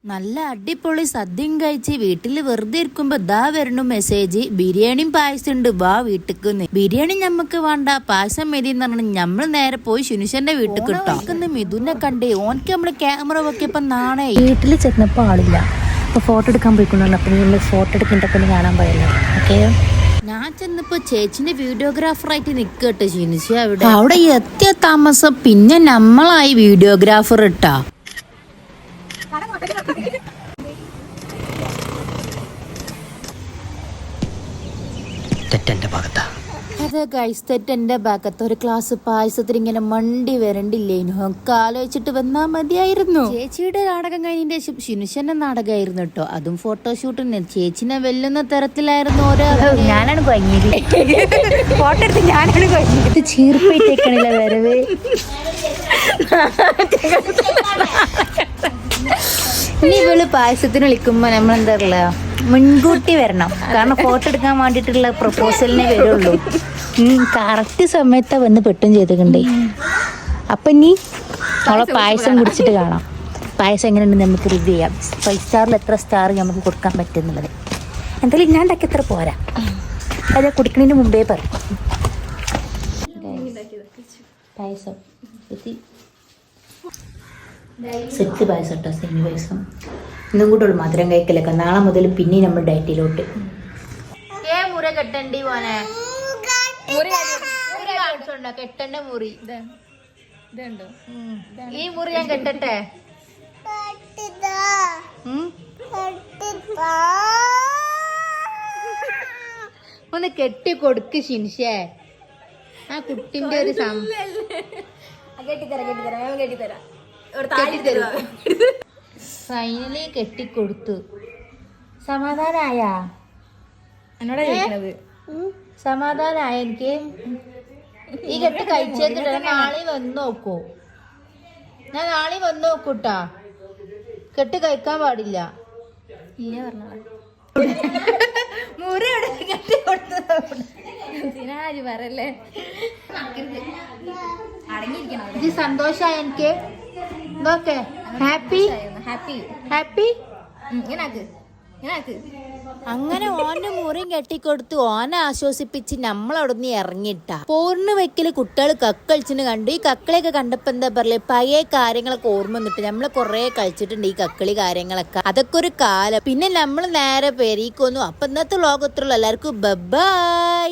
നല്ല അടിപൊളി സദ്യയും കഴിച്ച് വീട്ടിൽ വെറുതെ ഇരിക്കുമ്പോ ദാ വരണു മെസ്സേജ്, ബിരിയാണിയും പായസം ഉണ്ട്, വാ വീട്ടിക്ക്. ബിരിയാണി ഞമ്മക്ക് വേണ്ട, പായസം മതി എന്ന് പറഞ്ഞു നമ്മൾ നേരെ പോയി ശുനുഷന്റെ വീട്ടിൽ കിട്ടും. മിഥുനെ കണ്ടേ, ഓനക്ക് നമ്മള് ക്യാമറ വെക്കിയപ്പോ നാണേ. വീട്ടിൽ ചെന്നപ്പോ ആളില്ല, അപ്പൊ ഫോട്ടോ എടുക്കാൻ പോയിക്കൊണ്ടു. അപ്പൊ നിങ്ങൾ ഫോട്ടോ എടുക്കുന്നതൊക്കെ കാണാൻ പോയല്ലോ. ഓക്കെ, ഞാൻ ചെന്നപ്പോ ചേച്ചിന്റെ വീഡിയോഗ്രാഫറായിട്ട് നിക്കട്ടെ ശിനുഷ. അവിടെ എത്തിയ താമസം പിന്നെ നമ്മളായി വീഡിയോഗ്രാഫർ ഇട്ടാ. അതെ ഗൈസ്, തെറ്റെന്റെ ഭാഗത്ത്. ഒരു ഗ്ലാസ് പായസത്തിൽ ഇങ്ങനെ മണ്ടി വരണ്ടില്ലേനു, ഒക്കെ ആലോചിച്ചിട്ട് വന്നാ മതിയായിരുന്നു. ചേച്ചിയുടെ നാടകം കഴിഞ്ഞതിന്റെ ശേഷം ശിനുഷന്റെ നാടകമായിരുന്നു കേട്ടോ, അതും ഫോട്ടോഷൂട്ടിന്. ചേച്ചിനെ വെല്ലുന്ന തരത്തിലായിരുന്നു ഓരോ. ഞാനാണ് കൊങ്ങിയത്, ഫോട്ടോ എടുത്ത് ഞാനാണ് കൊങ്ങിയത്. ചീർപ്പിട്ടേക്കണില്ല വരവ്. ഇനി ഇവള് പായസത്തിന് വിളിക്കുമ്പോ നമ്മളെന്താ പറയാ, മുൻകൂട്ടി വരണം. കാരണം ഫോട്ടോ എടുക്കാൻ വേണ്ടിട്ടുള്ള പ്രപ്പോസലിനെ വരുള്ളൂ. കറക്റ്റ് സമയത്താ വന്ന് പെട്ടും ചെയ്തിട്ടുണ്ടേ. അപ്പൊ ഇനി നമ്മളെ പായസം കുടിച്ചിട്ട് കാണാം. പായസം എങ്ങനെയുണ്ട് നമുക്ക് റിവ്യൂ ചെയ്യാം. 5 സ്റ്റാറിൽ എത്ര സ്റ്റാർ നമുക്ക് കൊടുക്കാൻ പറ്റുന്നുള്ളത്. എന്തായാലും ഞാൻ ഉണ്ടാക്കി എത്ര പോരാ, അത് കുടിക്കുന്നതിന് മുമ്പേ പറയും. പായസം സെറ്റ് പായസം കേട്ടോ, സെമി പായസം. ഇന്നും കൂടെ ഉള്ളു മധുരം കഴിക്കലൊക്കെ. നാളെ മുതൽ പിന്നെ നമ്മൾ ഡയറ്റിലോട്ട്. മുറ കെട്ടണ്ടി പോനെ, കെട്ടണ്ട മുറി. ഈ മുറി ഞാൻ കെട്ടട്ടെ? ഒന്ന് കെട്ടി കൊടുക്ക് ശിൻഷേ. ആ കുട്ടിന്റെ ഒരു ഫൈനലി കെട്ടിക്കൊടുത്തു. സമാധാനായ സമാധാനായ എനിക്ക്. ഈ കെട്ട് കഴിച്ചേക്കില്ല, നാളെ വന്ന് നോക്കൂ. ഞാൻ നാളെ വന്ന് നോക്കൂട്ടാ. കെട്ട് കഴിക്കാൻ പാടില്ല. ഇത് സന്തോഷായ എനിക്ക്. ഇതൊക്കെ ഹാപ്പി ഹാപ്പി ഹാപ്പി. അങ്ങനെ ഓന്റെ മുറിയും കെട്ടിക്കൊടുത്ത് ഓനെ ആശ്വസിപ്പിച്ച് നമ്മളവിടുന്ന് ഇറങ്ങിട്ടാ. പോർന്ന് വെക്കല് കുട്ടികൾ കക്കളിച്ചിന് കണ്ടു. ഈ കക്കളിയൊക്കെ കണ്ടപ്പോ എന്താ പറയല്, പഴയ കാര്യങ്ങളൊക്കെ ഓർമ്മ വന്നിട്ട് നമ്മള് കൊറേ കളിച്ചിട്ടുണ്ട് ഈ കക്കളി കാര്യങ്ങളൊക്കെ. അതൊക്കെ ഒരു കാലം. പിന്നെ നമ്മൾ നേരെ പെരീക്കൊന്നു. അപ്പൊ ഇന്നത്തെ ലോകത്തുള്ള എല്ലാവർക്കും ബൈ.